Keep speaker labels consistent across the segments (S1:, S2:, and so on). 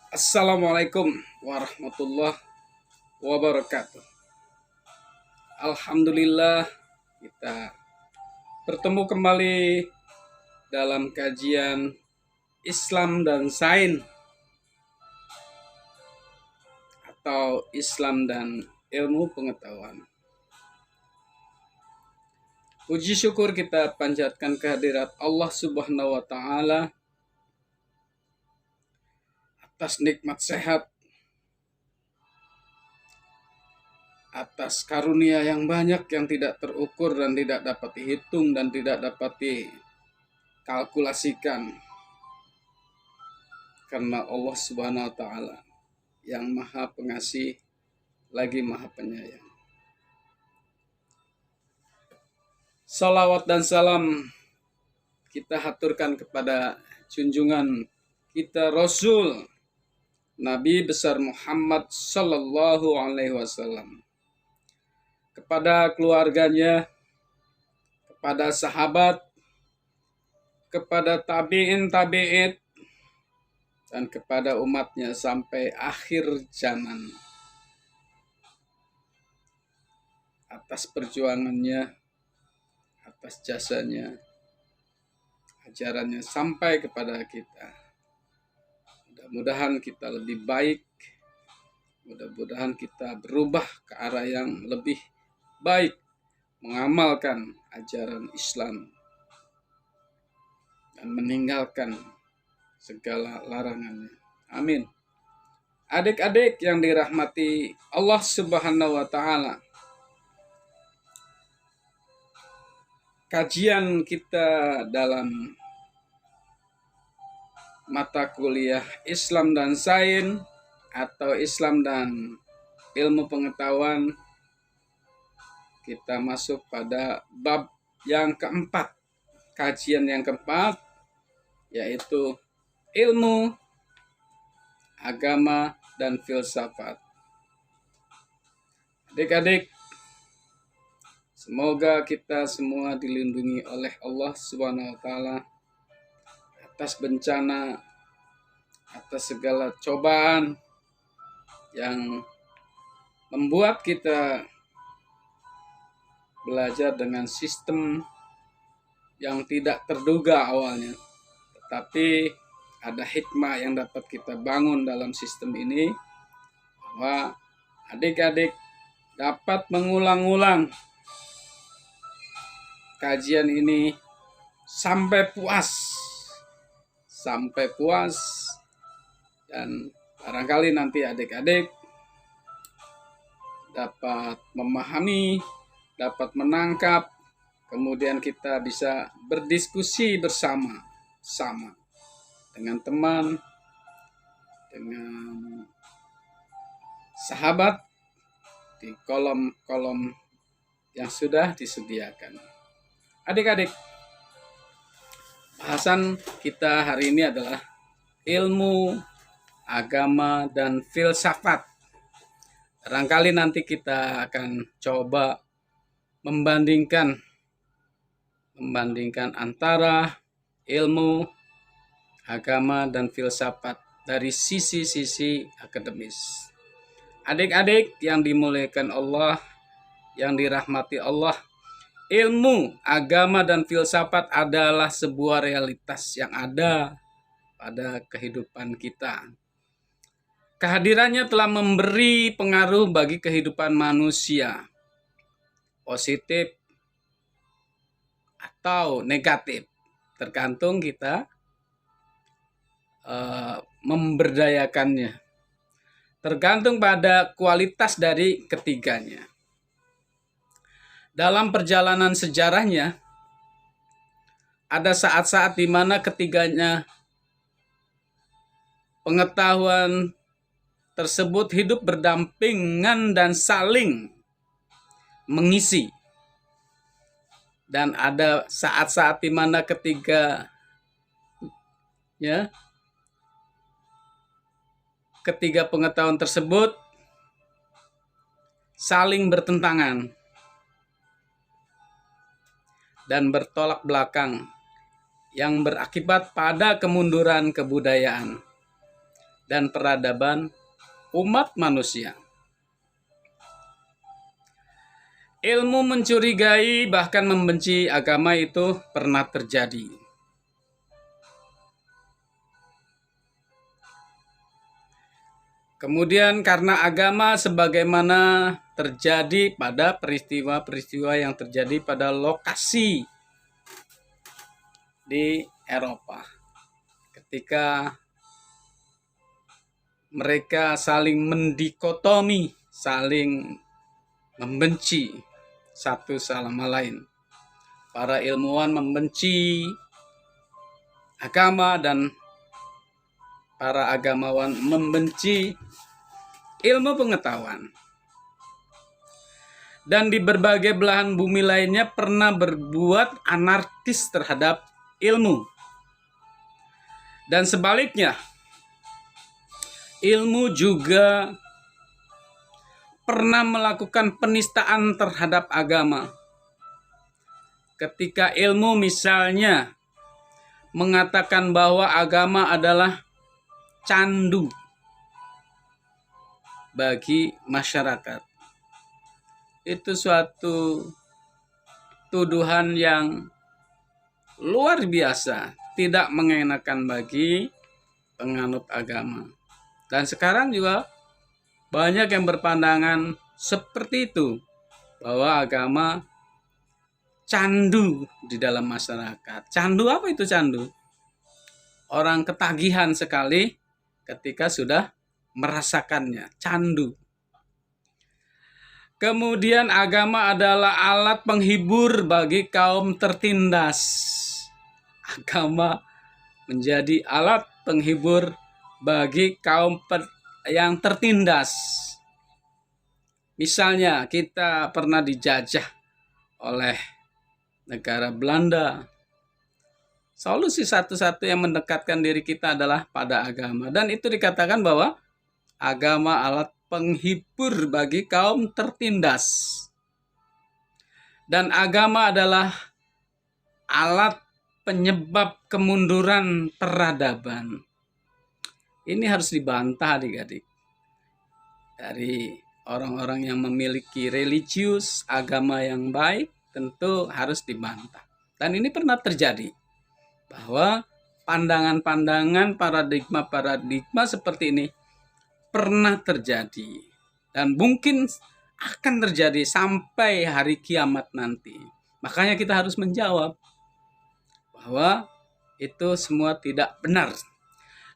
S1: Assalamualaikum warahmatullahi wabarakatuh. Alhamdulillah kita bertemu kembali dalam kajian Islam dan Sains atau Islam dan ilmu pengetahuan. Puji syukur kita panjatkan kehadirat Allah Subhanahu wa taala atas nikmat sehat, atas karunia yang banyak yang tidak terukur dan tidak dapat dihitung dan tidak dapat dikalkulasikan. Karena Allah Subhanahu wa taala yang Maha Pengasih lagi Maha Penyayang. Salawat dan salam kita haturkan kepada junjungan kita Rasul Nabi besar Muhammad sallallahu alaihi wasallam, kepada keluarganya, kepada sahabat, kepada tabi'in tabi'id, dan kepada umatnya sampai akhir zaman. Atas perjuangannya, atas jasanya, ajarannya sampai kepada kita. Mudah-mudahan kita lebih baik, mudah-mudahan kita berubah ke arah yang lebih baik, mengamalkan ajaran Islam dan meninggalkan segala larangannya. Amin. Adik-adik yang dirahmati Allah Subhanahu wa taala, kajian kita dalam mata kuliah Islam dan Sains atau Islam dan ilmu pengetahuan, kita masuk pada bab yang keempat, kajian yang keempat, yaitu ilmu, agama, dan filsafat. Adik-adik, semoga kita semua dilindungi oleh Allah Subhanahu wa taala atas bencana, atas segala cobaan yang membuat kita belajar dengan sistem yang tidak terduga awalnya. Tetapi ada hikmah yang dapat kita bangun dalam sistem ini, bahwa adik-adik dapat mengulang-ulang kajian ini sampai puas, dan barangkali nanti adik-adik dapat memahami, dapat menangkap, kemudian kita bisa berdiskusi bersama dengan teman, dengan sahabat di kolom-kolom yang sudah disediakan. Adik-adik, bahasan kita hari ini adalah ilmu, agama, dan filsafat. Barangkali nanti kita akan coba membandingkan antara ilmu, agama, dan filsafat dari sisi-sisi akademis. Adik-adik yang dimuliakan Allah, yang dirahmati Allah, ilmu, agama, dan filsafat adalah sebuah realitas yang ada pada kehidupan kita. Kehadirannya telah memberi pengaruh bagi kehidupan manusia, positif atau negatif, tergantung kita memberdayakannya, tergantung pada kualitas dari ketiganya. Dalam perjalanan sejarahnya, ada saat-saat di mana ketiganya pengetahuan tersebut hidup berdampingan dan saling mengisi. Dan ada saat-saat di mana ketiga pengetahuan tersebut saling bertentangan dan bertolak belakang yang berakibat pada kemunduran kebudayaan. dan peradaban umat manusia. Ilmu mencurigai bahkan membenci agama itu pernah terjadi. Kemudian karena agama sebagaimana terjadi pada peristiwa-peristiwa yang terjadi pada lokasi di Eropa. Ketika mereka saling mendikotomi, saling membenci satu sama lain. Para ilmuwan membenci agama dan para agamawan membenci ilmu pengetahuan. Dan di berbagai belahan bumi lainnya pernah berbuat anarkis terhadap ilmu. Dan sebaliknya, ilmu juga pernah melakukan penistaan terhadap agama. Ketika ilmu misalnya mengatakan bahwa agama adalah candu bagi masyarakat. Itu suatu tuduhan yang luar biasa, tidak mengenakan bagi penganut agama. Dan sekarang juga banyak yang berpandangan seperti itu, bahwa agama candu di dalam masyarakat. Candu apa itu candu? Orang ketagihan sekali ketika sudah merasakannya, candu. Kemudian agama adalah alat penghibur bagi kaum tertindas. Agama menjadi alat penghibur bagi kaum yang tertindas. Misalnya kita pernah dijajah oleh negara Belanda. Solusi satu-satu yang mendekatkan diri kita adalah pada agama. Dan itu dikatakan bahwa agama alat penghibur bagi kaum tertindas. Dan agama adalah alat penyebab kemunduran peradaban. Ini harus dibantah adik-adik. Dari orang-orang yang memiliki religius, agama yang baik, tentu harus dibantah. Dan ini pernah terjadi. Bahwa pandangan-pandangan paradigma seperti ini pernah terjadi dan mungkin akan terjadi sampai hari kiamat nanti. Makanya kita harus menjawab bahwa itu semua tidak benar.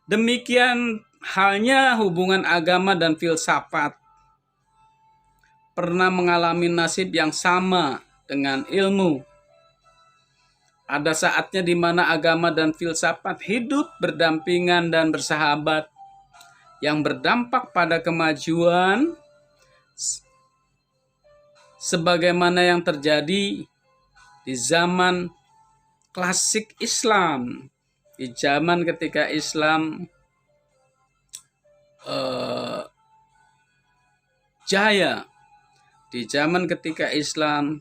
S1: Demikian halnya hubungan agama dan filsafat pernah mengalami nasib yang sama dengan ilmu. Ada saatnya di mana agama dan filsafat hidup berdampingan dan bersahabat yang berdampak pada kemajuan sebagaimana yang terjadi di zaman klasik Islam. Di zaman ketika Islam jaya, di zaman ketika Islam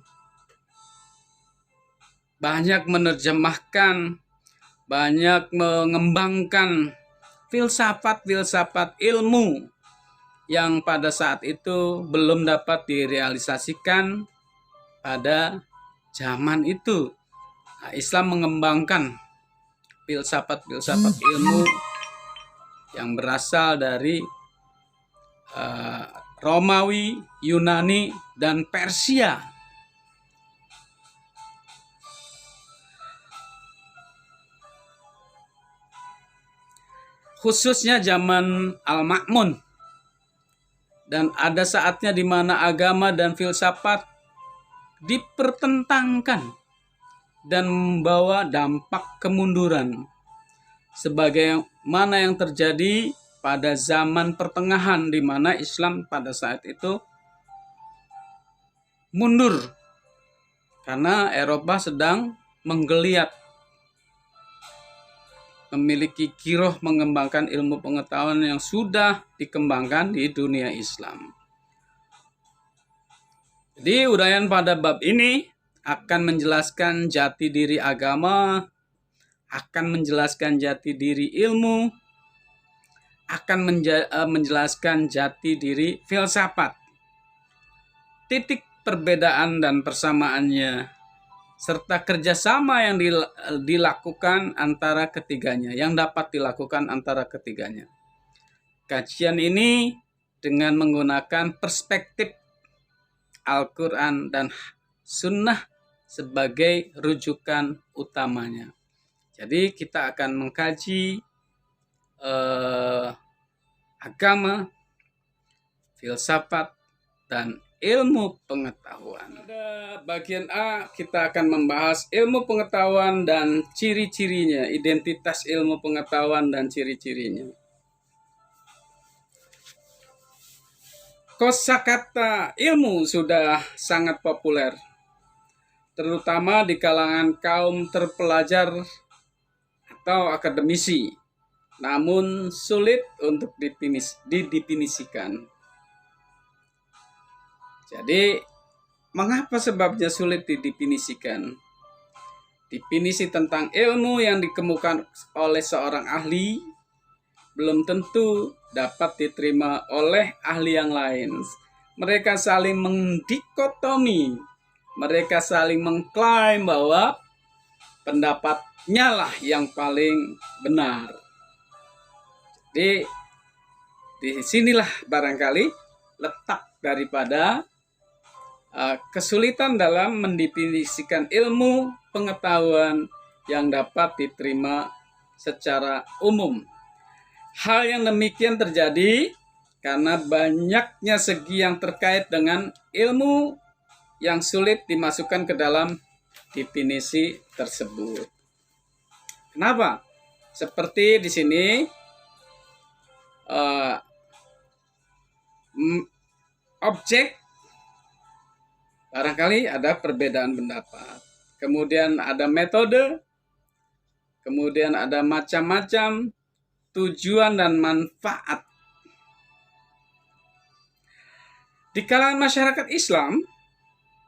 S1: banyak menerjemahkan, banyak mengembangkan filsafat-filsafat ilmu yang pada saat itu belum dapat direalisasikan pada zaman itu. Nah, Islam mengembangkan filsafat-filsafat ilmu yang berasal dari Romawi, Yunani, dan Persia. Khususnya zaman Al-Ma'mun. Dan ada saatnya di mana agama dan filsafat dipertentangkan dan membawa dampak kemunduran. Sebagaimana yang terjadi pada zaman pertengahan di mana Islam pada saat itu mundur. Karena Eropa sedang menggeliat, memiliki kiroh mengembangkan ilmu pengetahuan yang sudah dikembangkan di dunia Islam. Jadi uraian pada bab ini akan menjelaskan jati diri agama, akan menjelaskan jati diri ilmu, akan menjelaskan jati diri filsafat, titik perbedaan dan persamaannya, serta kerjasama yang dilakukan antara ketiganya, yang dapat dilakukan antara ketiganya. Kajian ini dengan menggunakan perspektif Al-Quran dan Sunnah sebagai rujukan utamanya. Jadi kita akan mengkaji agama, filsafat, dan ilmu pengetahuan. Pada bagian A kita akan membahas ilmu pengetahuan dan ciri-cirinya, identitas ilmu pengetahuan dan ciri-cirinya. Kosakata ilmu sudah sangat populer, terutama di kalangan kaum terpelajar atau akademisi, namun sulit untuk didefinisikan. Jadi, mengapa sebabnya sulit didefinisikan? Definisi tentang ilmu yang dikemukakan oleh seorang ahli belum tentu dapat diterima oleh ahli yang lain. Mereka saling mendikotomi, mereka saling mengklaim bahwa pendapatnya lah yang paling benar. Jadi, disinilah barangkali letak daripada kesulitan dalam mendefinisikan ilmu pengetahuan yang dapat diterima secara umum. Hal yang demikian terjadi karena banyaknya segi yang terkait dengan ilmu yang sulit dimasukkan ke dalam definisi tersebut. Kenapa? Seperti di sini objek, barangkali ada perbedaan pendapat. Kemudian ada metode, kemudian ada macam-macam tujuan dan manfaat. Di kalangan masyarakat Islam,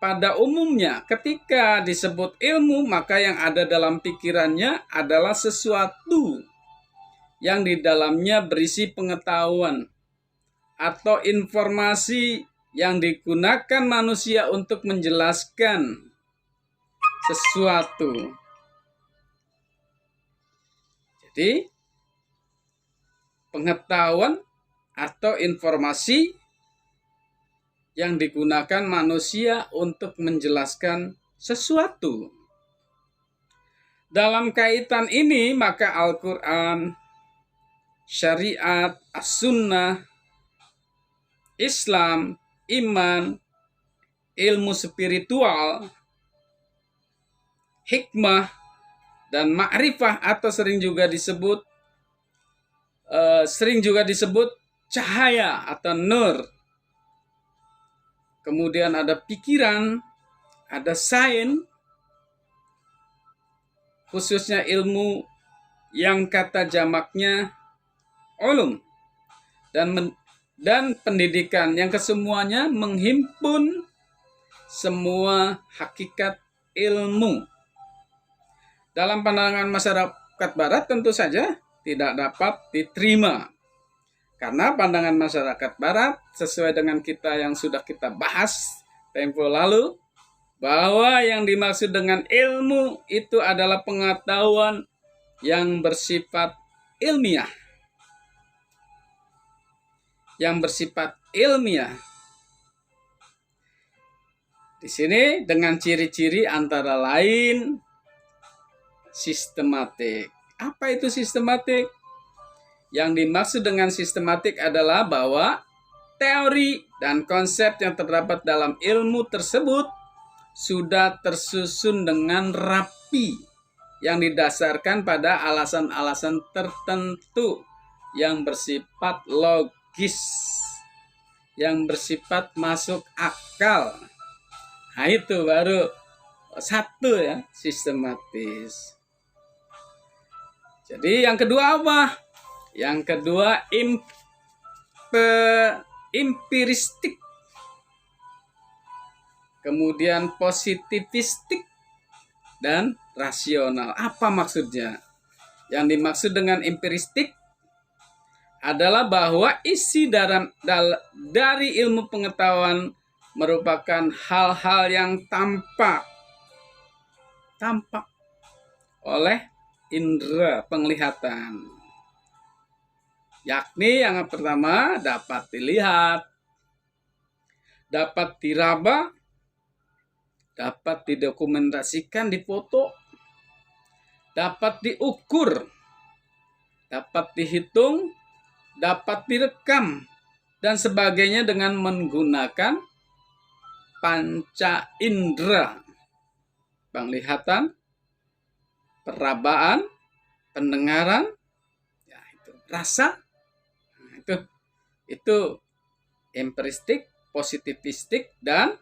S1: pada umumnya ketika disebut ilmu, maka yang ada dalam pikirannya adalah sesuatu yang di dalamnya berisi pengetahuan atau informasi yang digunakan manusia untuk menjelaskan sesuatu. Jadi, pengetahuan atau informasi yang digunakan manusia untuk menjelaskan sesuatu. Dalam kaitan ini, maka Al-Quran, syariat, as-sunnah, Islam, iman, ilmu spiritual, hikmah, dan ma'rifah atau sering juga disebut cahaya atau nur. Kemudian ada pikiran, ada sains, khususnya ilmu yang kata jamaknya ulum, dan pendidikan yang kesemuanya menghimpun semua hakikat ilmu. Dalam pandangan masyarakat barat tentu saja tidak dapat diterima. Karena pandangan masyarakat barat sesuai dengan kita yang sudah kita bahas tempo lalu, bahwa yang dimaksud dengan ilmu itu adalah pengetahuan yang bersifat ilmiah. Yang bersifat ilmiah. Di sini dengan ciri-ciri antara lain sistematik. Apa itu sistematik? Yang dimaksud dengan sistematik adalah bahwa teori dan konsep yang terdapat dalam ilmu tersebut sudah tersusun dengan rapi, yang didasarkan pada alasan-alasan tertentu yang bersifat logis, yang bersifat masuk akal. Nah, itu baru satu ya, sistematis. Jadi yang kedua apa? Yang kedua empiristik. Kemudian positivistik dan rasional. Apa maksudnya? Yang dimaksud dengan empiristik adalah bahwa isi dari ilmu pengetahuan merupakan hal-hal yang tampak oleh indera penglihatan. Yakni yang pertama dapat dilihat, dapat diraba, dapat didokumentasikan di foto, dapat diukur, dapat dihitung, dapat direkam, dan sebagainya dengan menggunakan panca indera. Penglihatan, perabaan, pendengaran, ya itu, rasa, itu empiristik, positivistik, dan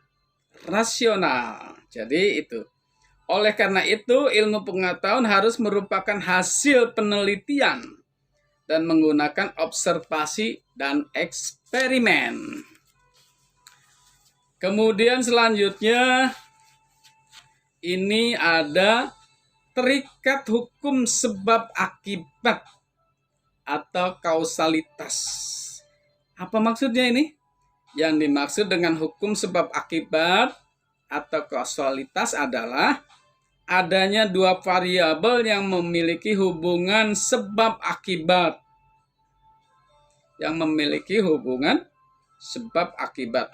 S1: rasional. Jadi itu. Oleh karena itu, ilmu pengetahuan harus merupakan hasil penelitian dan menggunakan observasi dan eksperimen. Kemudian selanjutnya, ini ada terikat hukum sebab akibat atau kausalitas. Apa maksudnya ini? Yang dimaksud dengan hukum sebab akibat atau kausalitas adalah adanya dua variabel yang memiliki hubungan sebab akibat.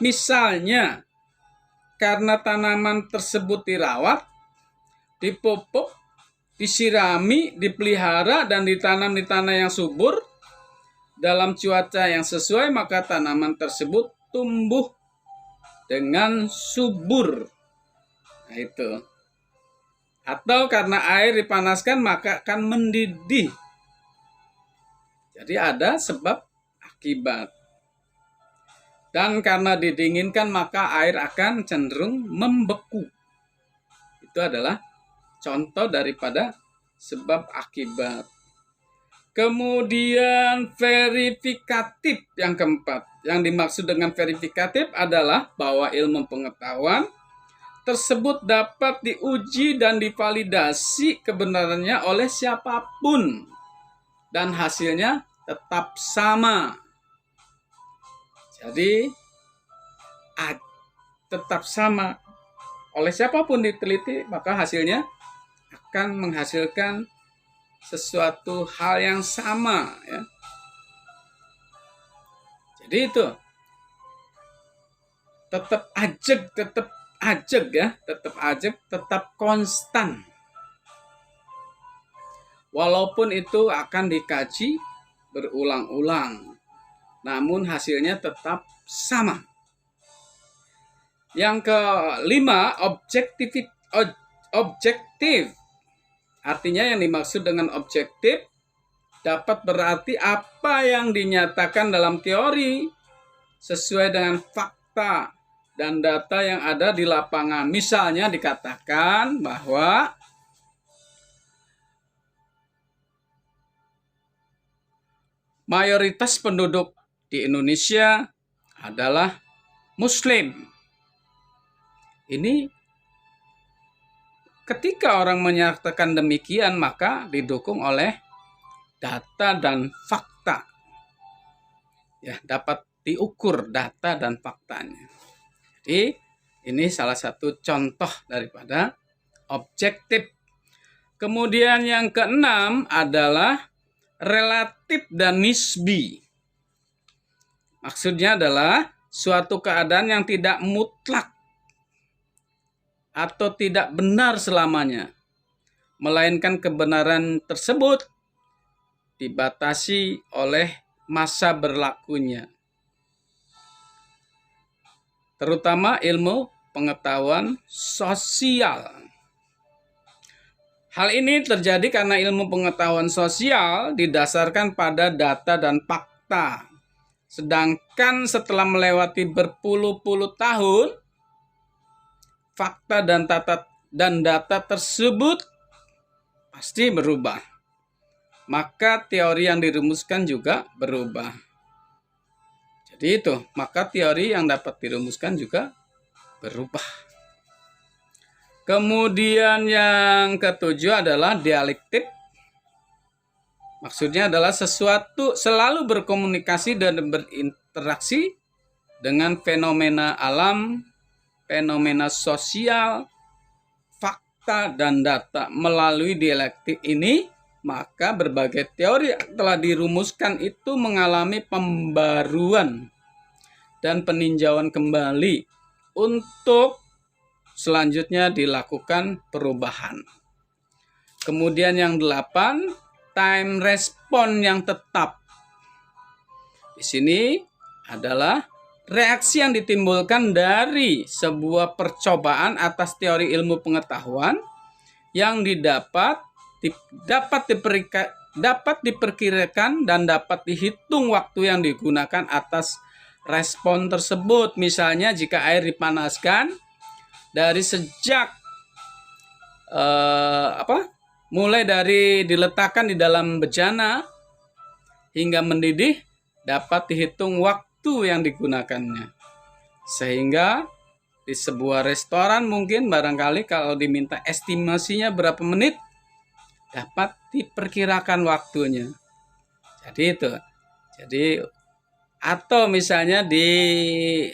S1: Misalnya, karena tanaman tersebut dirawat, dipupuk, disirami, dipelihara, dan ditanam di tanah yang subur dalam cuaca yang sesuai, maka tanaman tersebut tumbuh dengan subur. Nah, itu. Atau karena air dipanaskan maka akan mendidih. Jadi ada sebab akibat. Dan karena didinginkan maka air akan cenderung membeku. Itu adalah contoh daripada sebab akibat. Kemudian verifikatif yang keempat. Yang dimaksud dengan verifikatif adalah bahwa ilmu pengetahuan tersebut dapat diuji dan divalidasi kebenarannya oleh siapapun dan hasilnya tetap sama. Jadi tetap sama oleh siapapun diteliti, maka hasilnya akan menghasilkan sesuatu hal yang sama, ya. Jadi itu tetap ajeg, tetap konstan. Walaupun itu akan dikaji berulang-ulang, namun hasilnya tetap sama. Yang kelima, objektif. Artinya yang dimaksud dengan objektif dapat berarti apa yang dinyatakan dalam teori sesuai dengan fakta dan data yang ada di lapangan. Misalnya dikatakan bahwa mayoritas penduduk di Indonesia adalah Muslim. Ini ketika orang menyatakan demikian maka didukung oleh data dan fakta. Ya, dapat diukur data dan faktanya. Jadi ini salah satu contoh daripada objektif. Kemudian yang keenam adalah relatif dan nisbi. Maksudnya adalah suatu keadaan yang tidak mutlak atau tidak benar selamanya, melainkan kebenaran tersebut dibatasi oleh masa berlakunya. Terutama ilmu pengetahuan sosial. Hal ini terjadi karena ilmu pengetahuan sosial didasarkan pada data dan fakta. Sedangkan setelah melewati berpuluh-puluh tahun, fakta dan data tersebut pasti berubah. Maka teori yang dirumuskan juga berubah. Jadi itu, maka teori yang dapat dirumuskan juga berubah. Kemudian yang ketujuh adalah dialektik. Maksudnya adalah sesuatu selalu berkomunikasi dan berinteraksi dengan fenomena alam, fenomena sosial, fakta, dan data. Melalui dialektik ini, maka berbagai teori yang telah dirumuskan itu mengalami pembaruan dan peninjauan kembali untuk selanjutnya dilakukan perubahan. Kemudian yang 8, time response yang tetap. Di sini adalah reaksi yang ditimbulkan dari sebuah percobaan atas teori ilmu pengetahuan yang dapat diperkirakan dan dapat dihitung waktu yang digunakan atas respon tersebut. Misalnya jika air dipanaskan dari sejak mulai dari diletakkan di dalam bejana hingga mendidih, dapat dihitung waktu yang digunakannya. Sehingga di sebuah restoran mungkin barangkali kalau diminta estimasinya berapa menit, dapat diperkirakan waktunya. Jadi itu. Atau misalnya di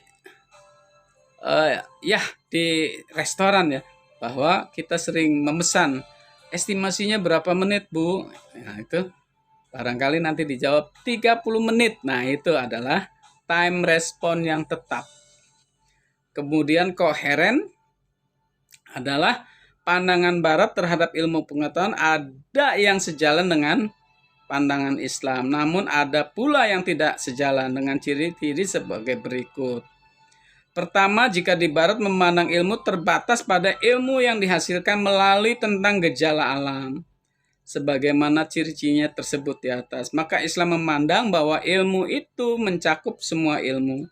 S1: restoran ya, bahwa kita sering memesan, estimasinya berapa menit Bu? Nah itu barangkali nanti dijawab 30 menit. Nah itu adalah time response yang tetap. Kemudian koheren adalah pandangan barat terhadap ilmu pengetahuan ada yang sejalan dengan pandangan Islam. Namun ada pula yang tidak sejalan dengan ciri-ciri sebagai berikut. Pertama, jika di barat memandang ilmu terbatas pada ilmu yang dihasilkan melalui tentang gejala alam, sebagaimana ciri-cirinya tersebut di atas, maka Islam memandang bahwa ilmu itu mencakup semua ilmu,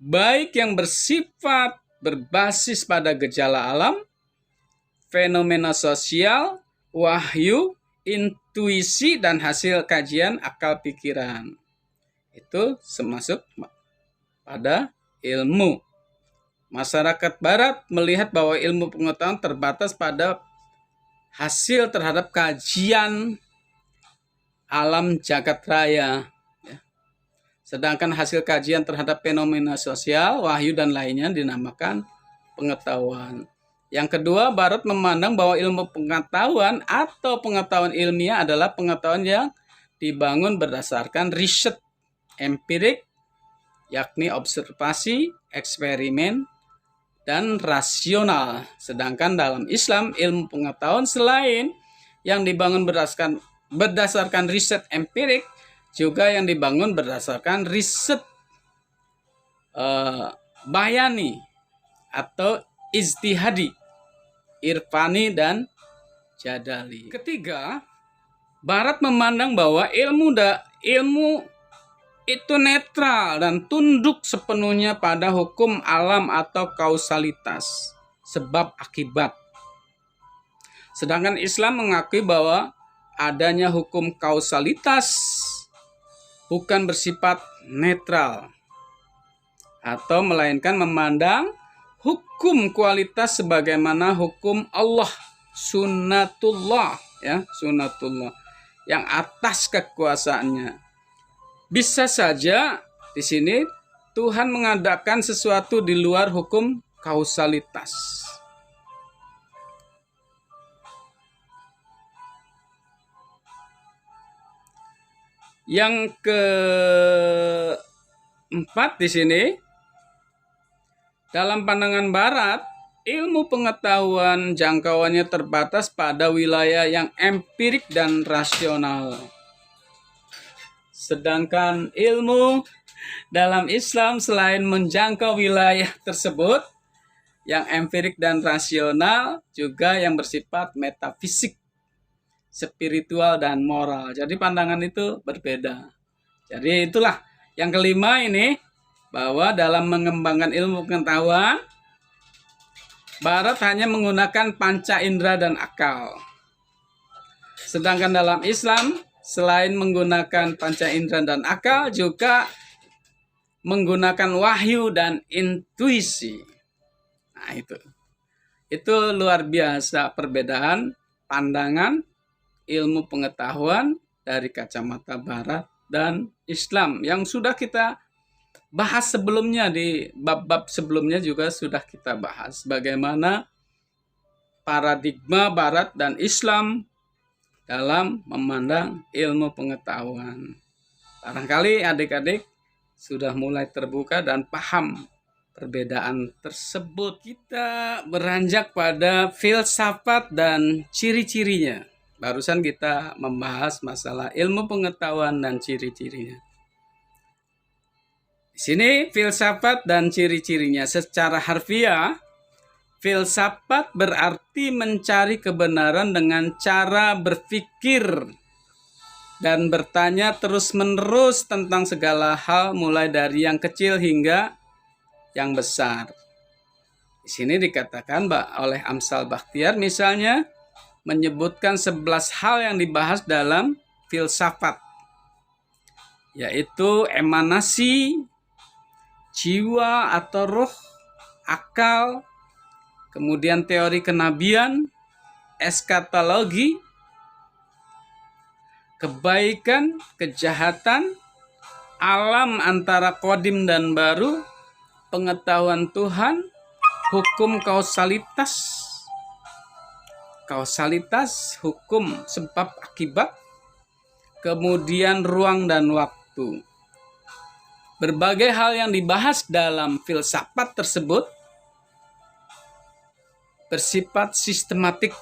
S1: baik yang bersifat berbasis pada gejala alam, fenomena sosial, wahyu, intuisi, dan hasil kajian akal pikiran. Itu termasuk pada ilmu. Masyarakat barat melihat bahwa ilmu pengetahuan terbatas pada hasil terhadap kajian alam jagat raya. Sedangkan hasil kajian terhadap fenomena sosial, wahyu, dan lainnya dinamakan pengetahuan. Yang kedua, barat memandang bahwa ilmu pengetahuan atau pengetahuan ilmiah adalah pengetahuan yang dibangun berdasarkan riset empirik, yakni observasi, eksperimen, dan rasional. Sedangkan dalam Islam, ilmu pengetahuan selain yang dibangun berdasarkan riset empirik, juga yang dibangun berdasarkan riset bayani atau ijtihadi, irfani, dan jadali. Ketiga, barat memandang bahwa ilmu itu netral dan tunduk sepenuhnya pada hukum alam atau kausalitas, sebab akibat. Sedangkan Islam mengakui bahwa adanya hukum kausalitas bukan bersifat netral, atau melainkan memandang hukum kualitas sebagaimana hukum Allah, sunnatullah, sunnatullah yang atas kekuasaannya. Bisa saja di sini Tuhan mengadakan sesuatu di luar hukum kausalitas. Yang keempat di sini, dalam pandangan barat, ilmu pengetahuan jangkauannya terbatas pada wilayah yang empirik dan rasional. Sedangkan ilmu dalam Islam selain menjangkau wilayah tersebut yang empirik dan rasional, juga yang bersifat metafisik, spiritual, dan moral. Jadi pandangan itu berbeda. Jadi itulah yang kelima ini, bahwa dalam mengembangkan ilmu pengetahuan, barat hanya menggunakan panca indera dan akal. Sedangkan dalam Islam, selain menggunakan panca indera dan akal, juga menggunakan wahyu dan intuisi. Nah itu luar biasa perbedaan pandangan ilmu pengetahuan dari kacamata Barat dan Islam yang sudah kita bahas sebelumnya. Di bab-bab sebelumnya juga sudah kita bahas bagaimana paradigma Barat dan Islam dalam memandang ilmu pengetahuan. Barangkali adik-adik sudah mulai terbuka dan paham perbedaan tersebut. Kita beranjak pada filsafat dan ciri-cirinya. Barusan kita membahas masalah ilmu pengetahuan dan ciri-cirinya. Di sini filsafat dan ciri-cirinya secara harfiah. Filsafat berarti mencari kebenaran dengan cara berpikir dan bertanya terus-menerus tentang segala hal mulai dari yang kecil hingga yang besar. Di sini dikatakan oleh Amsal Bakhtiar misalnya menyebutkan 11 hal yang dibahas dalam filsafat, yaitu emanasi, jiwa atau roh, akal, kemudian teori kenabian, eskatologi, kebaikan, kejahatan, alam antara kodim dan baru, pengetahuan Tuhan, hukum kausalitas, hukum sebab akibat, kemudian ruang dan waktu. Berbagai hal yang dibahas dalam filsafat tersebut bersifat sistematik,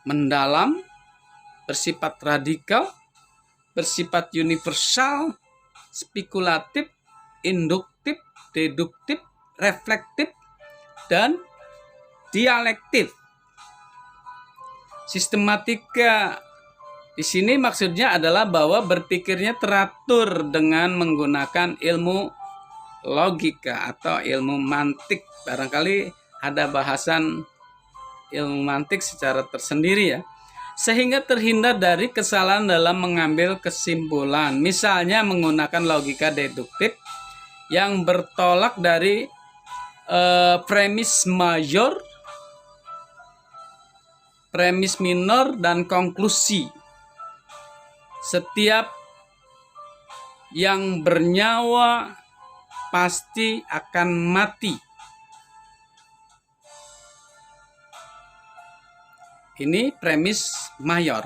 S1: mendalam, bersifat radikal, bersifat universal, spekulatif, induktif, deduktif, reflektif, dan dialektif. Sistematika di sini maksudnya adalah bahwa berpikirnya teratur dengan menggunakan ilmu logika atau ilmu mantik. Barangkali ada bahasan ilmu mantik secara tersendiri ya. Sehingga terhindar dari kesalahan dalam mengambil kesimpulan. Misalnya menggunakan logika deduktif yang bertolak dari premis mayor, premis minor, dan konklusi. Setiap yang bernyawa pasti akan mati. Ini premis mayor.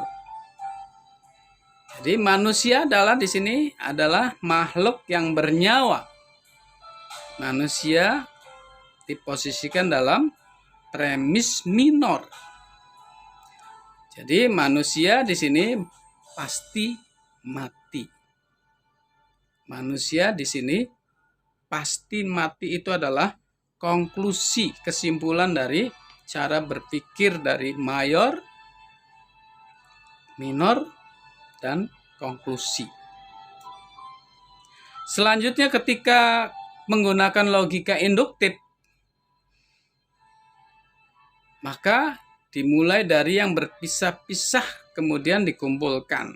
S1: Jadi manusia di sini adalah makhluk yang bernyawa. Manusia diposisikan dalam premis minor. Jadi manusia di sini pasti mati. Manusia di sini pasti mati itu adalah konklusi, kesimpulan dari cara berpikir dari mayor, minor, dan konklusi. Selanjutnya ketika menggunakan logika induktif, maka dimulai dari yang berpisah-pisah kemudian dikumpulkan.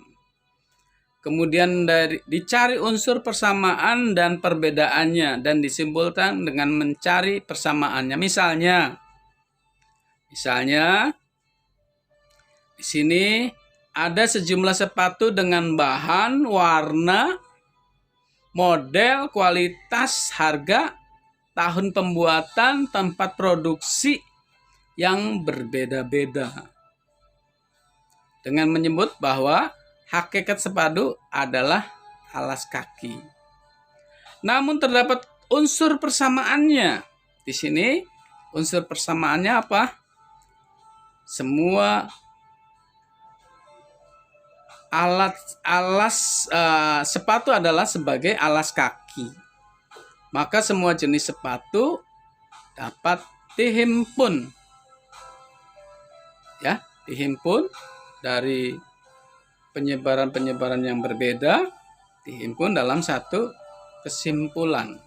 S1: Kemudian dicari unsur persamaan dan perbedaannya dan disimpulkan dengan mencari persamaannya. Misalnya di sini ada sejumlah sepatu dengan bahan, warna, model, kualitas, harga, tahun pembuatan, tempat produksi yang berbeda-beda. Dengan menyebut bahwa hakikat sepatu adalah alas kaki. Namun terdapat unsur persamaannya. Di sini unsur persamaannya apa? Semua sepatu adalah sebagai alas kaki. Maka semua jenis sepatu dapat dihimpun. Ya, dihimpun dari penyebaran-penyebaran yang berbeda, dihimpun dalam satu kesimpulan.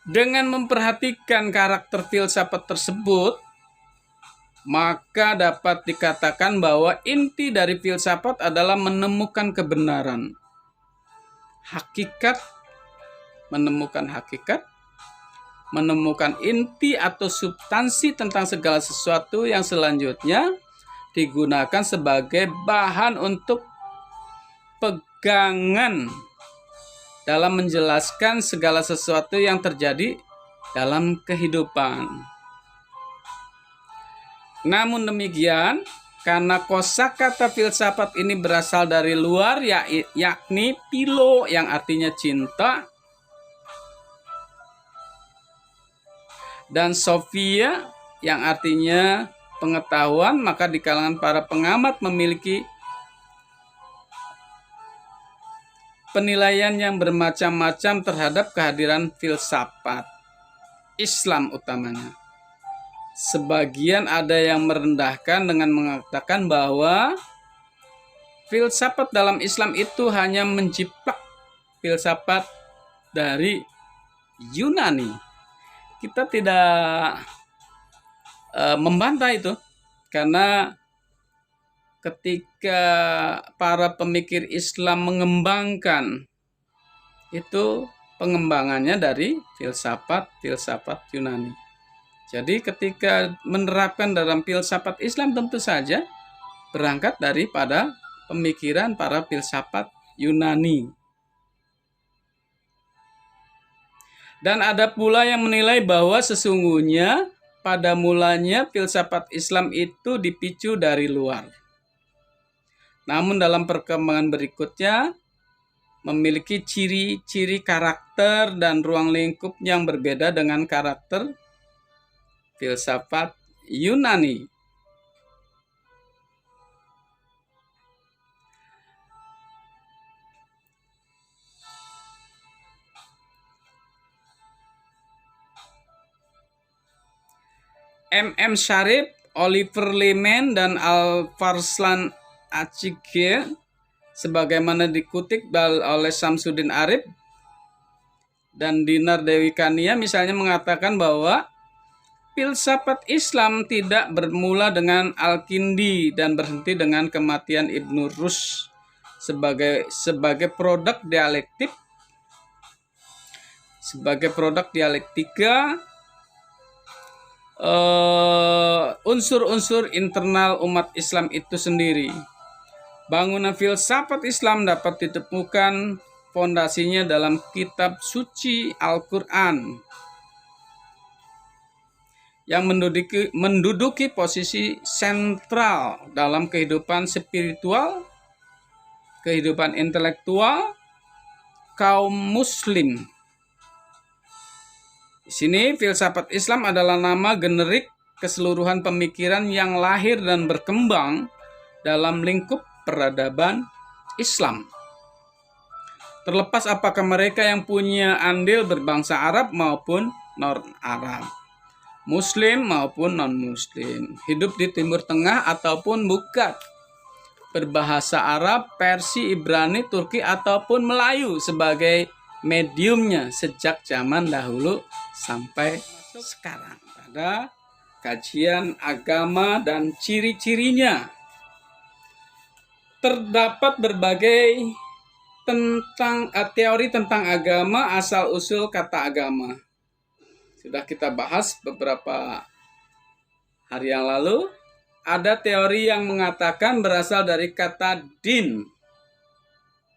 S1: Dengan memperhatikan karakter filsafat tersebut, maka dapat dikatakan bahwa inti dari filsafat adalah menemukan kebenaran. Menemukan hakikat, menemukan inti atau substansi tentang segala sesuatu yang selanjutnya digunakan sebagai bahan untuk pegangan dalam menjelaskan segala sesuatu yang terjadi dalam kehidupan. Namun demikian, karena kosakata filsafat ini berasal dari luar, yakni philo yang artinya cinta, dan sophia yang artinya pengetahuan, maka di kalangan para pengamat memiliki penilaian yang bermacam-macam terhadap kehadiran filsafat Islam utamanya. Sebagian ada yang merendahkan dengan mengatakan bahwa filsafat dalam Islam itu hanya menjiplak filsafat dari Yunani. Kita tidak membantah itu, karena ketika para pemikir Islam mengembangkan, itu pengembangannya dari filsafat Yunani. Jadi ketika menerapkan dalam filsafat Islam tentu saja berangkat daripada pemikiran para filsafat Yunani. Dan ada pula yang menilai bahwa sesungguhnya pada mulanya filsafat Islam itu dipicu dari luar. Namun dalam perkembangan berikutnya memiliki ciri-ciri karakter dan ruang lingkup yang berbeda dengan karakter filsafat Yunani. M.M. Sharif, Oliver Leaman, dan Al-Farslan Achike, sebagaimana dikutip oleh Samsudin Arif dan Dinar Dewi Kania, misalnya mengatakan bahwa filsafat Islam tidak bermula dengan Al-Kindi dan berhenti dengan kematian Ibnu Rushd sebagai produk dialektik, sebagai produk dialektika unsur-unsur internal umat Islam itu sendiri. Bangunan filsafat Islam dapat ditemukan fondasinya dalam kitab suci Al-Quran yang menduduki posisi sentral dalam kehidupan spiritual, kehidupan intelektual kaum muslim. Di sini filsafat Islam adalah nama generik keseluruhan pemikiran yang lahir dan berkembang dalam lingkup peradaban Islam. Terlepas apakah mereka yang punya andil berbangsa Arab maupun non-Arab, Muslim maupun non-Muslim, hidup di Timur Tengah ataupun bukan, berbahasa Arab, Persia, Ibrani, Turki ataupun Melayu sebagai mediumnya sejak zaman dahulu sampai sekarang. Pada kajian agama dan ciri-cirinya terdapat berbagai teori tentang agama, asal-usul kata agama. Sudah kita bahas beberapa hari yang lalu. Ada teori yang mengatakan berasal dari kata din,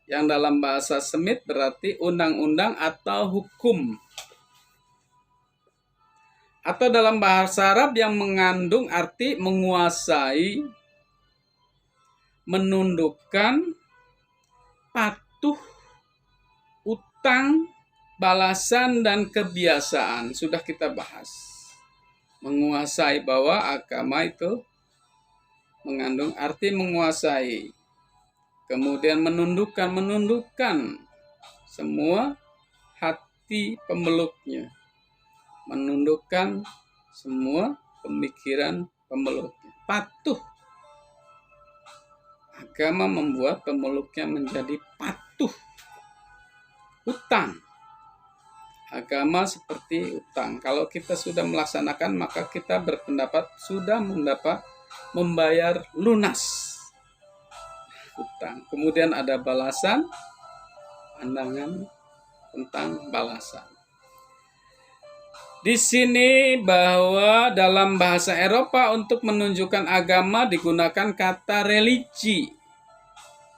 S1: yang dalam bahasa Semit berarti undang-undang atau hukum. Atau dalam bahasa Arab yang mengandung arti menguasai, menundukkan, patuh, utang, balasan, dan kebiasaan. Sudah kita bahas. Menguasai, bahwa agama itu mengandung arti menguasai. Kemudian menundukkan semua hati pemeluknya. Menundukkan semua pemikiran pemeluknya. Patuh. Agama membuat pemeluknya menjadi patuh. Utang. agama seperti utang. Kalau kita sudah melaksanakan, maka kita berpendapat sudah membayar lunas utang. Kemudian ada balasan, pandangan tentang balasan. Di sini bahwa dalam bahasa Eropa untuk menunjukkan agama digunakan kata religi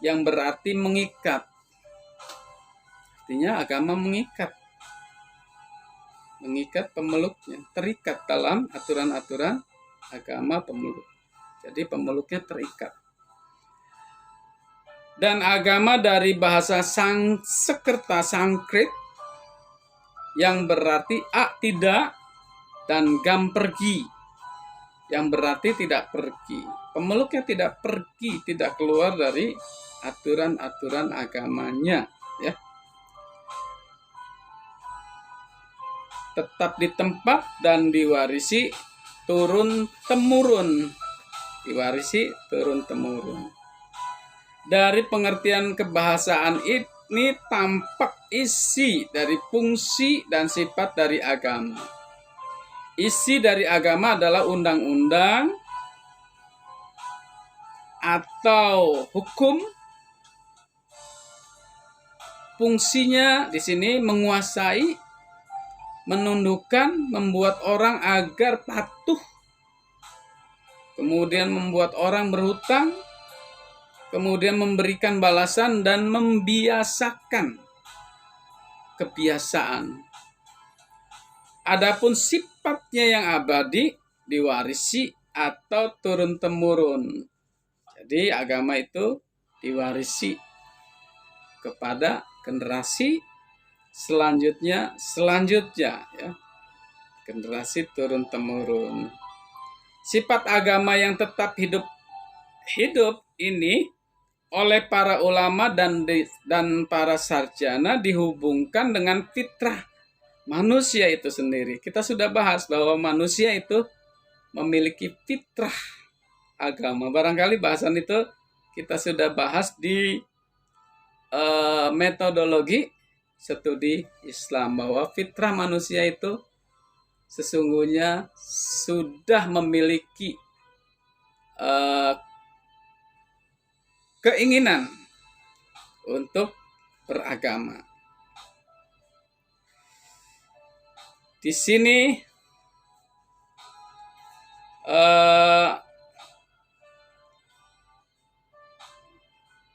S1: yang berarti mengikat. Artinya agama mengikat pemeluknya, terikat dalam aturan-aturan agama pemeluk. Jadi pemeluknya terikat. Dan agama dari bahasa Sanskerta Sanskrit yang berarti tidak dan gam pergi yang berarti tidak pergi. Pemeluknya tidak pergi, tidak keluar dari aturan-aturan agamanya, ya. Tetap di tempat dan diwarisi turun temurun. Dari pengertian kebahasaan ini tampak isi dari fungsi dan sifat dari agama. Isi dari agama adalah undang-undang atau hukum. Fungsinya di sini menguasai, menundukkan, membuat orang agar patuh, kemudian membuat orang berhutang, kemudian memberikan balasan dan membiasakan kebiasaan. Adapun sifatnya yang abadi diwarisi atau turun-temurun. Jadi agama itu diwarisi kepada generasi selanjutnya ya. Generasi turun-temurun. Sifat agama yang tetap hidup ini oleh para ulama dan para sarjana dihubungkan dengan fitrah manusia itu sendiri. Kita sudah bahas bahwa manusia itu memiliki fitrah agama. Barangkali bahasan itu kita sudah bahas di metodologi studi Islam, bahwa fitrah manusia itu sesungguhnya sudah memiliki keinginan untuk beragama. Di sini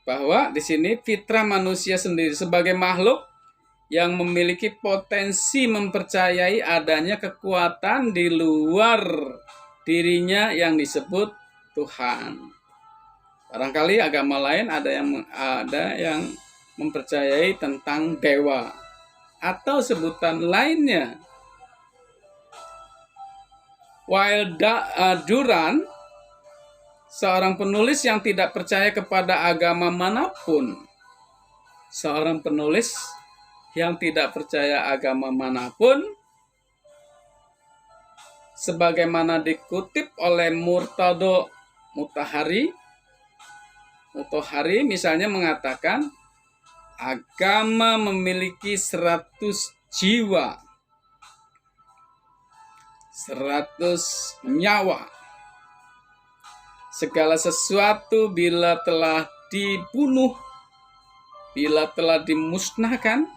S1: bahwa di sini fitrah manusia sendiri sebagai makhluk yang memiliki potensi mempercayai adanya kekuatan di luar dirinya yang disebut Tuhan. Barangkali agama lain ada yang mempercayai tentang dewa atau sebutan lainnya. While Durant, seorang penulis yang tidak percaya kepada agama manapun, sebagaimana dikutip oleh Murtado Mutahari misalnya mengatakan agama memiliki 100 jiwa, 100 nyawa. Segala sesuatu bila telah dibunuh, bila telah dimusnahkan,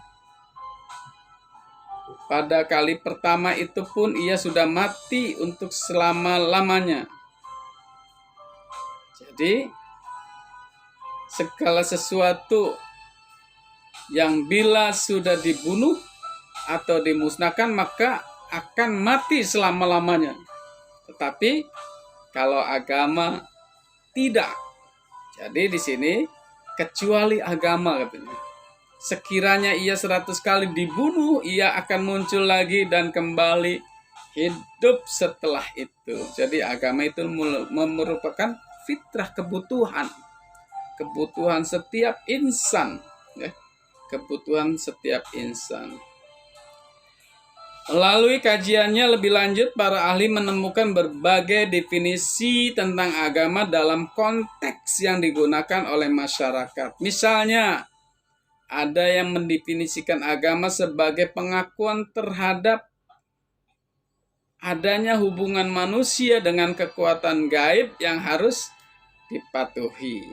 S1: pada kali pertama itu pun ia sudah mati untuk selama-lamanya. Jadi segala sesuatu yang bila sudah dibunuh atau dimusnahkan maka akan mati selama-lamanya. Tetapi kalau agama tidak. Jadi di sini kecuali agama katanya. Sekiranya ia 100 kali dibunuh, ia akan muncul lagi dan kembali hidup setelah itu. Jadi agama itu merupakan fitrah kebutuhan setiap insan, ya. Kebutuhan setiap insan. Melalui kajiannya lebih lanjut, para ahli menemukan berbagai definisi tentang agama dalam konteks yang digunakan oleh masyarakat. Misalnya, ada yang mendefinisikan agama sebagai pengakuan terhadap adanya hubungan manusia dengan kekuatan gaib yang harus dipatuhi.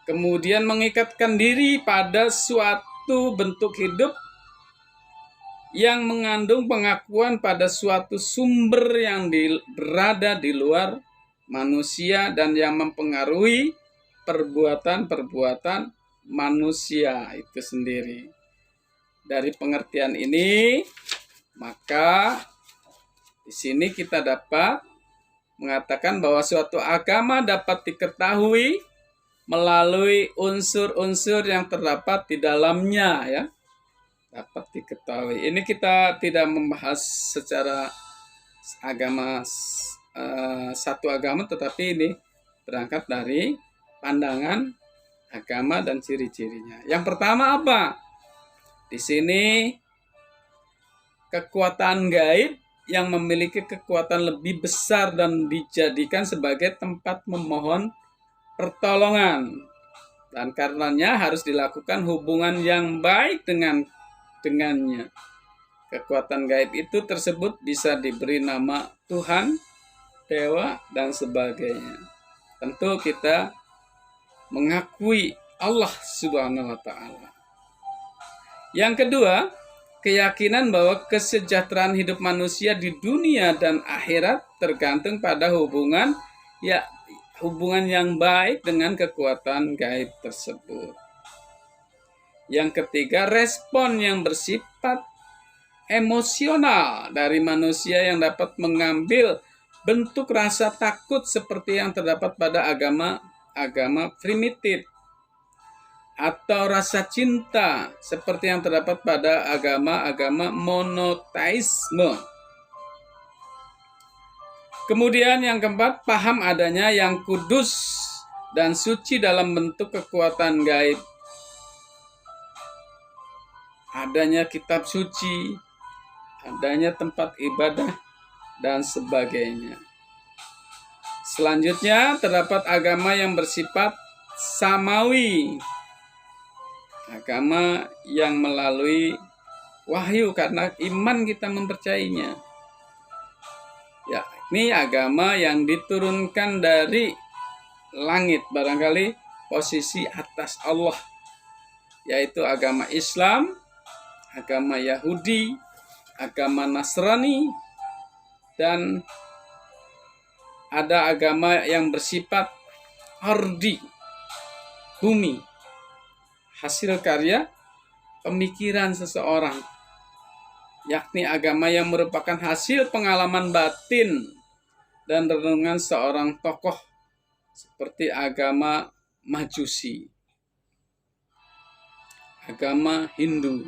S1: Kemudian mengikatkan diri pada suatu bentuk hidup yang mengandung pengakuan pada suatu sumber yang berada di luar manusia dan yang mempengaruhi perbuatan-perbuatan manusia itu sendiri. Dari pengertian ini, maka di sini kita dapat mengatakan bahwa suatu agama dapat diketahui melalui unsur-unsur yang terdapat di dalamnya, ya, dapat diketahui. Ini kita tidak membahas secara agama satu agama, tetapi ini berangkat dari pandangan agama dan ciri-cirinya. Yang pertama apa? Di sini kekuatan gaib yang memiliki kekuatan lebih besar dan dijadikan sebagai tempat memohon pertolongan, dan karenanya harus dilakukan hubungan yang baik dengannya. Kekuatan gaib itu tersebut bisa diberi nama Tuhan, dewa, dan sebagainya. Tentu kita mengakui Allah Subhanahu wa Ta'ala. Yang kedua, keyakinan bahwa kesejahteraan hidup manusia di dunia dan akhirat tergantung pada hubungan yang baik dengan kekuatan gaib tersebut. Yang ketiga, respon yang bersifat emosional dari manusia yang dapat mengambil bentuk rasa takut seperti yang terdapat pada agama primitif, atau rasa cinta seperti yang terdapat pada agama monoteisme. Kemudian yang keempat, paham adanya yang kudus dan suci dalam bentuk kekuatan gaib. Adanya kitab suci, adanya tempat ibadah, dan sebagainya. Selanjutnya, terdapat agama yang bersifat samawi. Agama yang melalui wahyu karena iman kita mempercayainya. Ya, ini agama yang diturunkan dari langit, barangkali posisi atas Allah, yaitu agama Islam, agama Yahudi, agama Nasrani, dan ada agama yang bersifat ardi, bumi, hasil karya pemikiran seseorang, yakni agama yang merupakan hasil pengalaman batin dan renungan seorang tokoh, seperti agama Majusi, agama Hindu,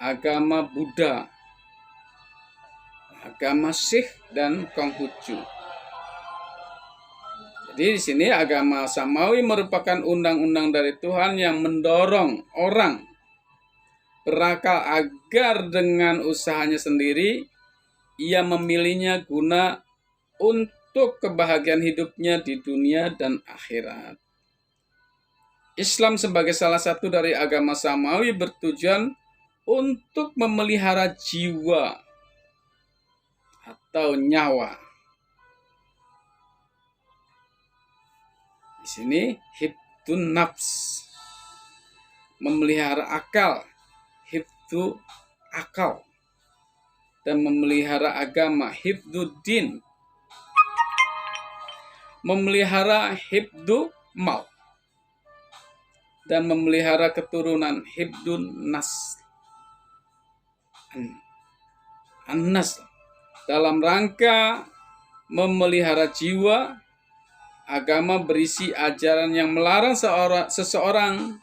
S1: agama Buddha, agama Sikh, dan Konghucu. Jadi di sini agama samawi merupakan undang-undang dari Tuhan yang mendorong orang berakal agar dengan usahanya sendiri ia memilihnya guna untuk kebahagiaan hidupnya di dunia dan akhirat. Islam sebagai salah satu dari agama samawi bertujuan untuk memelihara jiwa atau nyawa. Di sini hifdun nafs, memelihara akal, hifdu akal, dan memelihara agama, hifduddin, memelihara hifdu mal, dan memelihara keturunan, hifdun nas, an-nas, dalam rangka memelihara jiwa. Agama berisi ajaran yang melarang seseorang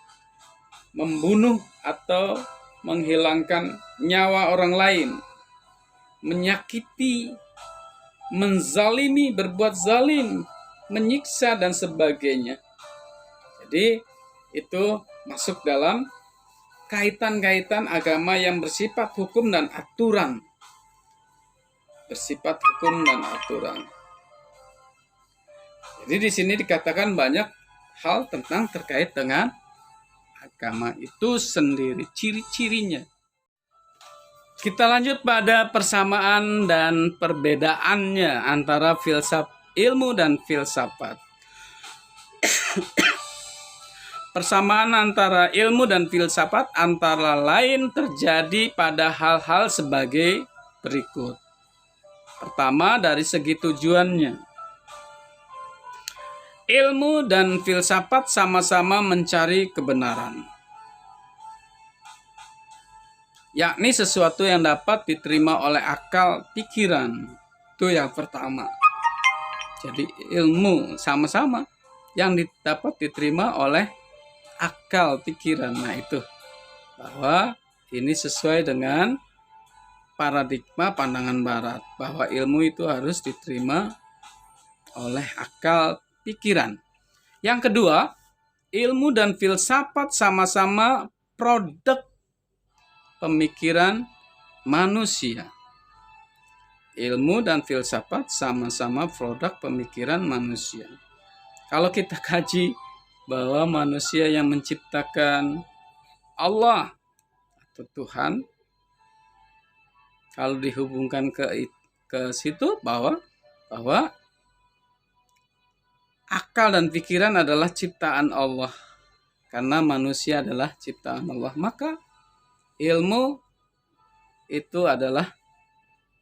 S1: membunuh atau menghilangkan nyawa orang lain, menyakiti, menzalimi, berbuat zalim, menyiksa, dan sebagainya. Jadi itu masuk dalam kaitan-kaitan agama yang bersifat hukum dan aturan. Bersifat hukum dan aturan. Jadi di sini dikatakan banyak hal terkait dengan agama itu sendiri, ciri-cirinya. Kita lanjut pada persamaan dan perbedaannya antara ilmu dan filsafat. Persamaan antara ilmu dan filsafat antara lain terjadi pada hal-hal sebagai berikut. Pertama, dari segi tujuannya. Ilmu dan filsafat sama-sama mencari kebenaran, yakni sesuatu yang dapat diterima oleh akal pikiran. Itu yang pertama. Jadi ilmu sama-sama yang dapat diterima oleh akal pikiran. Nah itu, bahwa ini sesuai dengan paradigma pandangan barat, bahwa ilmu itu harus diterima oleh akal pikiran. Yang kedua, ilmu dan filsafat sama-sama produk pemikiran manusia. Ilmu dan filsafat sama-sama produk pemikiran manusia. Kalau kita kaji bahwa manusia yang menciptakan Allah atau Tuhan, kalau dihubungkan ke situ bahwa akal dan pikiran adalah ciptaan Allah, karena manusia adalah ciptaan Allah, maka ilmu itu adalah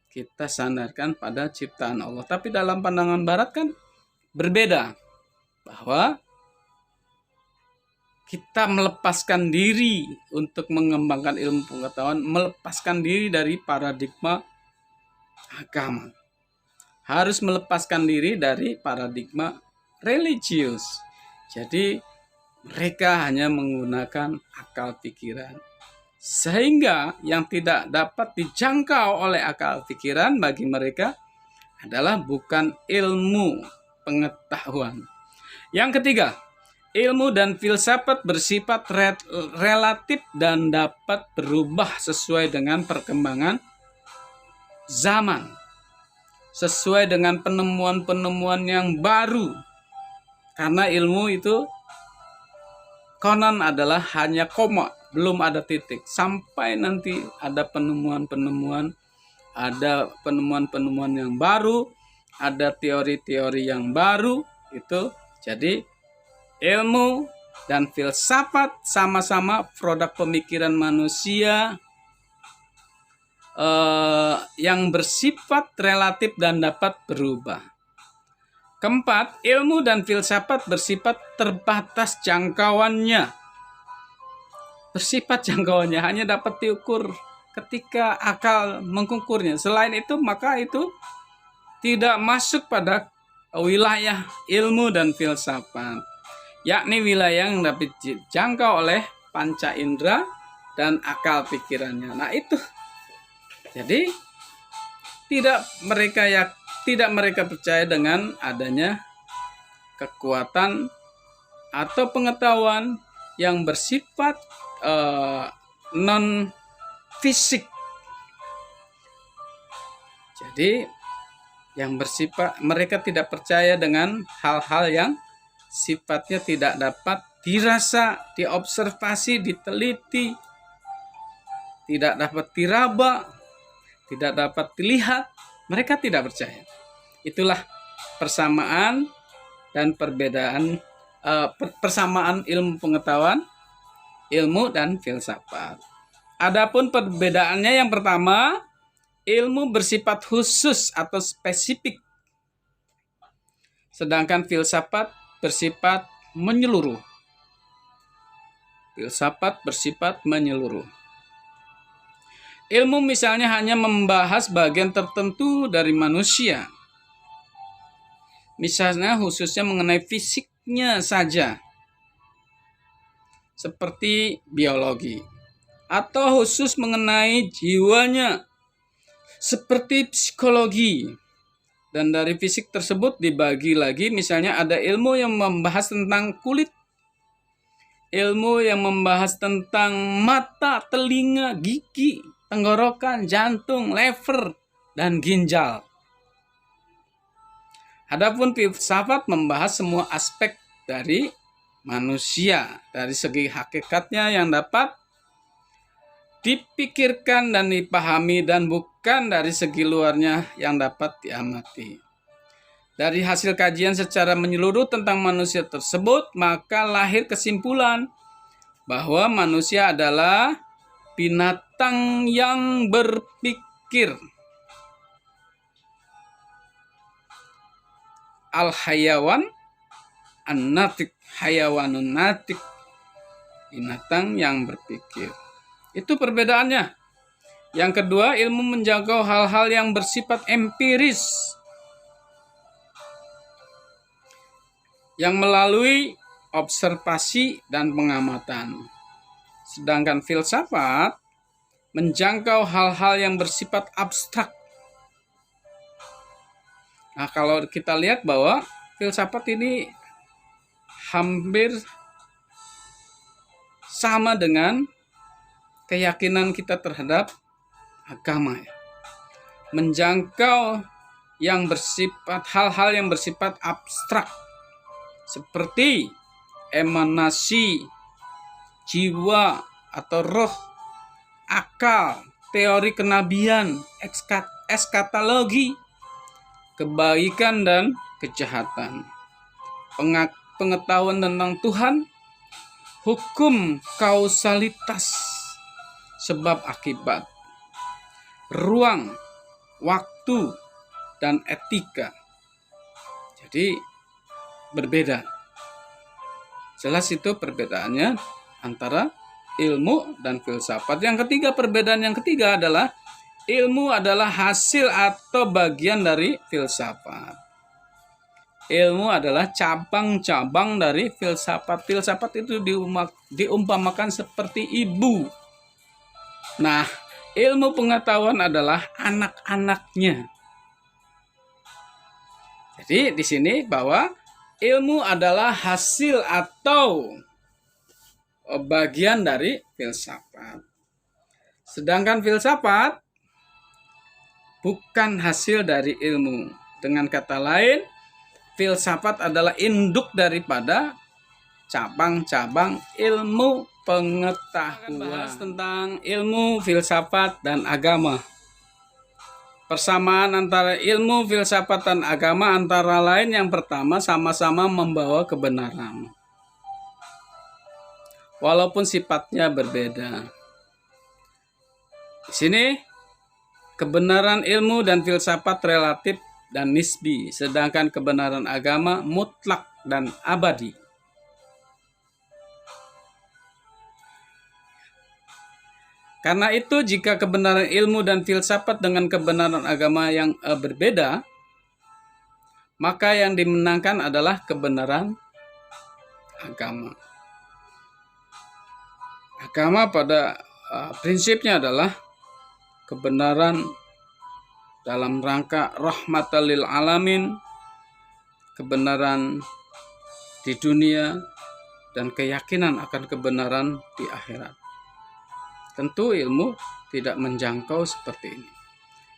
S1: kita sandarkan pada ciptaan Allah. Tapi dalam pandangan barat kan berbeda, bahwa kita melepaskan diri untuk mengembangkan ilmu pengetahuan, melepaskan diri dari paradigma agama, harus melepaskan diri dari paradigma religius. Jadi mereka hanya menggunakan akal pikiran, sehingga yang tidak dapat dijangkau oleh akal pikiran bagi mereka adalah bukan ilmu pengetahuan. Yang ketiga, ilmu dan filsafat bersifat relatif dan dapat berubah sesuai dengan perkembangan zaman, sesuai dengan penemuan-penemuan yang baru. Karena ilmu itu konon adalah hanya koma, belum ada titik. Sampai nanti ada penemuan-penemuan, ada penemuan-penemuan yang baru, ada teori-teori yang baru, itu. Jadi ilmu dan filsafat sama-sama produk pemikiran manusia yang bersifat relatif dan dapat berubah. Keempat, ilmu dan filsafat bersifat terbatas jangkauannya. Bersifat jangkauannya hanya dapat diukur ketika akal mengukurnya. Selain itu, maka itu tidak masuk pada wilayah ilmu dan filsafat, yakni wilayah yang dapat dijangkau oleh panca indera dan akal pikirannya. Nah itu. Jadi tidak mereka percaya dengan adanya kekuatan atau pengetahuan yang bersifat non fisik. Jadi yang bersifat, mereka tidak percaya dengan hal-hal yang sifatnya tidak dapat dirasa, diobservasi, diteliti, tidak dapat diraba, tidak dapat dilihat. Mereka tidak percaya. Itulah persamaan dan perbedaan, persamaan ilmu pengetahuan, ilmu dan filsafat. Adapun perbedaannya, yang pertama, ilmu bersifat khusus atau spesifik, sedangkan filsafat bersifat menyeluruh. Filsafat bersifat menyeluruh. Ilmu misalnya hanya membahas bagian tertentu dari manusia, misalnya khususnya mengenai fisiknya saja, seperti biologi, atau khusus mengenai jiwanya, seperti psikologi. Dan dari fisik tersebut dibagi lagi, misalnya ada ilmu yang membahas tentang kulit, ilmu yang membahas tentang mata, telinga, gigi, tenggorokan, jantung, lever, dan ginjal. Adapun filsafat membahas semua aspek dari manusia dari segi hakikatnya yang dapat dipikirkan dan dipahami, dan bukan dari segi luarnya yang dapat diamati. Dari hasil kajian secara menyeluruh tentang manusia tersebut, maka lahir kesimpulan bahwa manusia adalah binatang yang berpikir. Al-hayawan an-natik, hayawanun natik, binatang yang berpikir. Itu perbedaannya. Yang kedua, ilmu menjangkau hal-hal yang bersifat empiris, yang melalui observasi dan pengamatan. Sedangkan filsafat menjangkau hal-hal yang bersifat abstrak. Nah, kalau kita lihat bahwa filsafat ini hampir sama dengan keyakinan kita terhadap agama, ya. Menjangkau yang bersifat hal-hal yang bersifat abstrak, seperti emanasi, jiwa atau roh, akal, teori kenabian, eskatologi, kebaikan dan kejahatan, pengetahuan tentang Tuhan, hukum kausalitas, sebab akibat, ruang, waktu, dan etika. Jadi berbeda. Jelas itu perbedaannya antara ilmu dan filsafat. Yang ketiga, perbedaan yang ketiga adalah ilmu adalah hasil atau bagian dari filsafat. Ilmu adalah cabang-cabang dari filsafat. Filsafat itu diumpamakan seperti ibu. Nah, ilmu pengetahuan adalah anak-anaknya. Jadi di sini bahwa ilmu adalah hasil atau bagian dari filsafat. Sedangkan filsafat bukan hasil dari ilmu. Dengan kata lain, filsafat adalah induk daripada cabang-cabang ilmu pengetahuan. Kita bahas tentang ilmu, filsafat, dan agama. Persamaan antara ilmu, filsafat, dan agama antara lain yang pertama, sama-sama membawa kebenaran, walaupun sifatnya berbeda. Di sini kebenaran ilmu dan filsafat relatif dan nisbi, sedangkan kebenaran agama mutlak dan abadi. Karena itu, jika kebenaran ilmu dan filsafat dengan kebenaran agama yang berbeda, maka yang dimenangkan adalah kebenaran agama. Agama pada prinsipnya adalah kebenaran dalam rangka rahmatan lil alamin, kebenaran di dunia, dan keyakinan akan kebenaran di akhirat. Tentu ilmu tidak menjangkau seperti ini.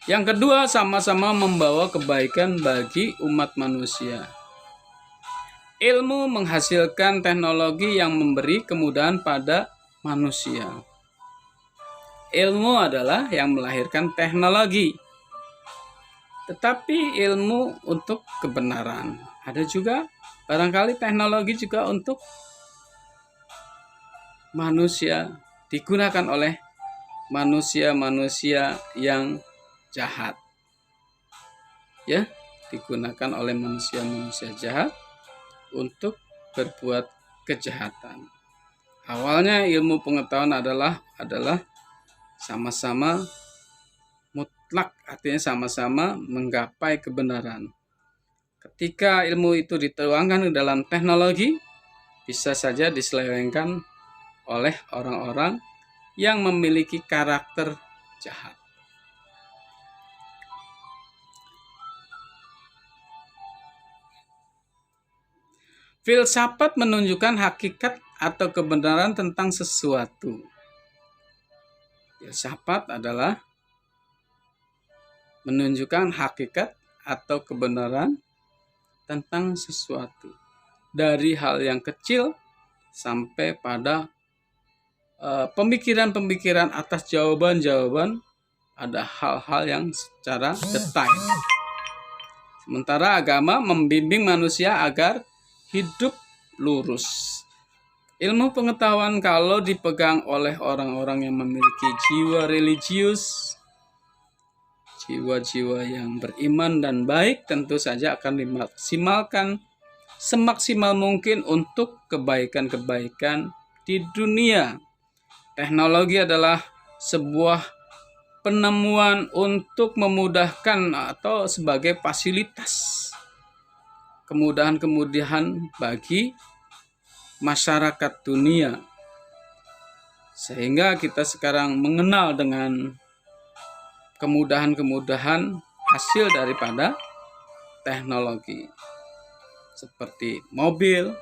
S1: Yang kedua, sama-sama membawa kebaikan bagi umat manusia. Ilmu menghasilkan teknologi yang memberi kemudahan pada manusia. Ilmu adalah yang melahirkan teknologi. Tetapi ilmu untuk kebenaran. Ada juga barangkali teknologi juga untuk manusia, digunakan oleh manusia-manusia yang jahat. Ya, digunakan oleh manusia-manusia jahat untuk berbuat kejahatan. Awalnya ilmu pengetahuan adalah sama-sama mutlak, artinya sama-sama menggapai kebenaran. Ketika ilmu itu dituangkan ke dalam teknologi, bisa saja diselewengkan oleh orang-orang yang memiliki karakter jahat. Filsafat menunjukkan hakikat atau kebenaran tentang sesuatu. Filsafat adalah menunjukkan hakikat atau kebenaran tentang sesuatu. Dari hal yang kecil sampai pada pemikiran-pemikiran atas jawaban-jawaban ada hal-hal yang secara detail. Sementara agama membimbing manusia agar hidup lurus. Ilmu pengetahuan kalau dipegang oleh orang-orang yang memiliki jiwa religius, jiwa-jiwa yang beriman dan baik, tentu saja akan dimaksimalkan semaksimal mungkin untuk kebaikan-kebaikan di dunia. Teknologi adalah sebuah penemuan untuk memudahkan atau sebagai fasilitas kemudahan-kemudahan bagi masyarakat dunia, sehingga kita sekarang mengenal dengan kemudahan-kemudahan hasil daripada teknologi seperti mobil,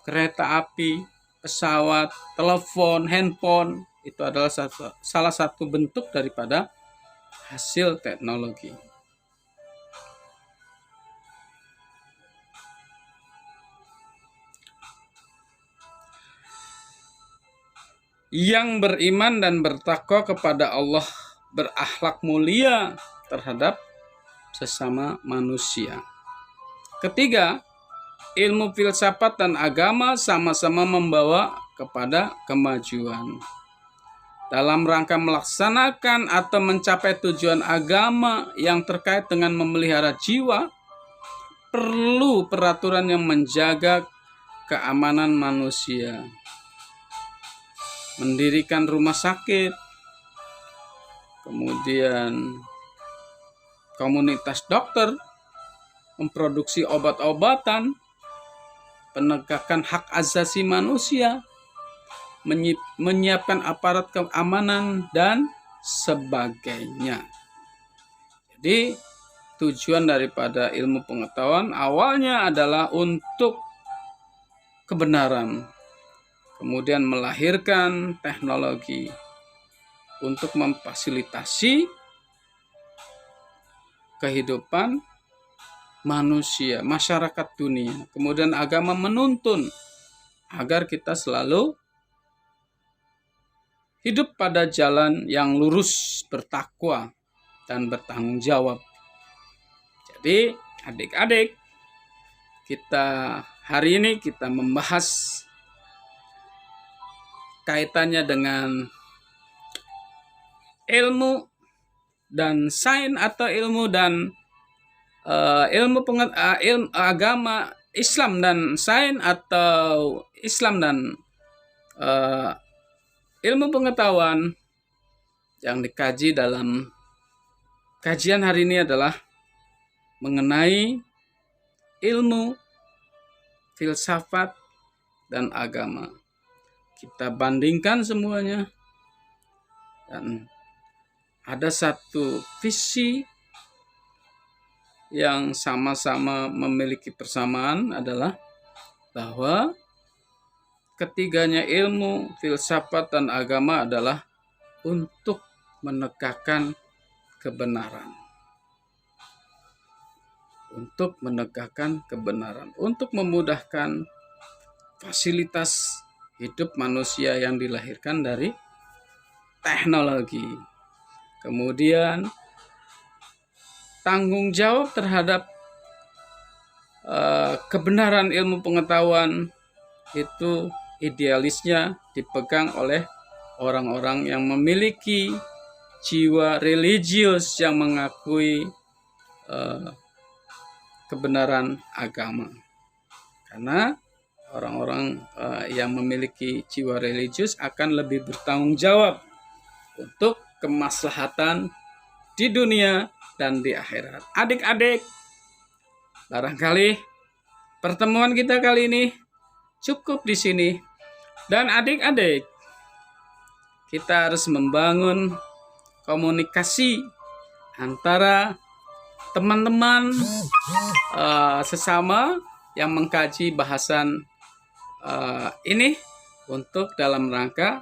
S1: kereta api, pesawat, telepon, handphone. Itu adalah salah satu bentuk daripada hasil teknologi. Yang beriman dan bertakwa kepada Allah, berakhlak mulia terhadap sesama manusia. Ketiga, ilmu filsafat dan agama sama-sama membawa kepada kemajuan. Dalam rangka melaksanakan atau mencapai tujuan agama yang terkait dengan memelihara jiwa, perlu peraturan yang menjaga keamanan manusia. Mendirikan rumah sakit, kemudian komunitas dokter, memproduksi obat-obatan, penegakan hak asasi manusia, menyiapkan aparat keamanan, dan sebagainya. Jadi tujuan daripada ilmu pengetahuan awalnya adalah untuk kebenaran, kemudian melahirkan teknologi untuk memfasilitasi kehidupan manusia, masyarakat dunia. Kemudian agama menuntun agar kita selalu hidup pada jalan yang lurus, bertakwa, dan bertanggung jawab. Jadi adik-adik, hari ini kita membahas kaitannya dengan ilmu dan sains atau ilmu dan ilmu agama Islam dan sains atau Islam dan ilmu pengetahuan yang dikaji dalam kajian hari ini adalah mengenai ilmu, filsafat, dan agama. Kita bandingkan semuanya dan ada satu visi yang sama-sama memiliki persamaan adalah bahwa ketiganya ilmu, filsafat, dan agama adalah untuk menegakkan kebenaran. Untuk menegakkan kebenaran, untuk memudahkan fasilitas hidup manusia yang dilahirkan dari teknologi. Kemudian tanggung jawab terhadap kebenaran ilmu pengetahuan itu idealisnya dipegang oleh orang-orang yang memiliki jiwa religius yang mengakui kebenaran agama. Karena orang-orang yang memiliki jiwa religius akan lebih bertanggung jawab untuk kemaslahatan di dunia dan di akhirat. Adik-adik, barangkali pertemuan kita kali ini cukup di sini. Dan adik-adik, kita harus membangun komunikasi antara teman-teman sesama yang mengkaji bahasan ini untuk dalam rangka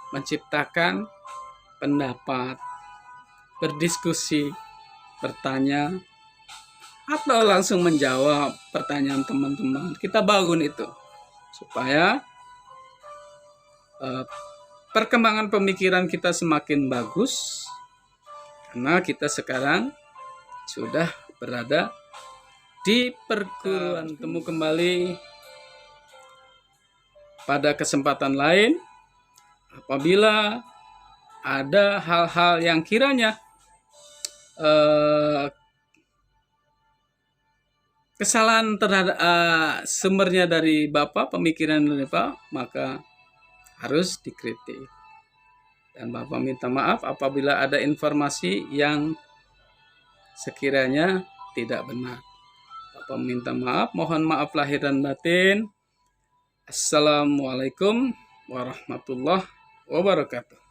S1: menciptakan pendapat, berdiskusi, bertanya, atau langsung menjawab pertanyaan teman-teman. Kita bangun itu supaya eh, perkembangan pemikiran kita semakin bagus karena kita sekarang sudah berada di perguruan. Temu kembali pada kesempatan lain apabila ada hal-hal yang kiranya kesalahan terhadap sumbernya dari Bapak, pemikiran dari Bapak, maka harus dikritik. Dan Bapak minta maaf apabila ada informasi yang sekiranya tidak benar. Bapak minta maaf, mohon maaf lahir dan batin. Assalamualaikum warahmatullahi wabarakatuh.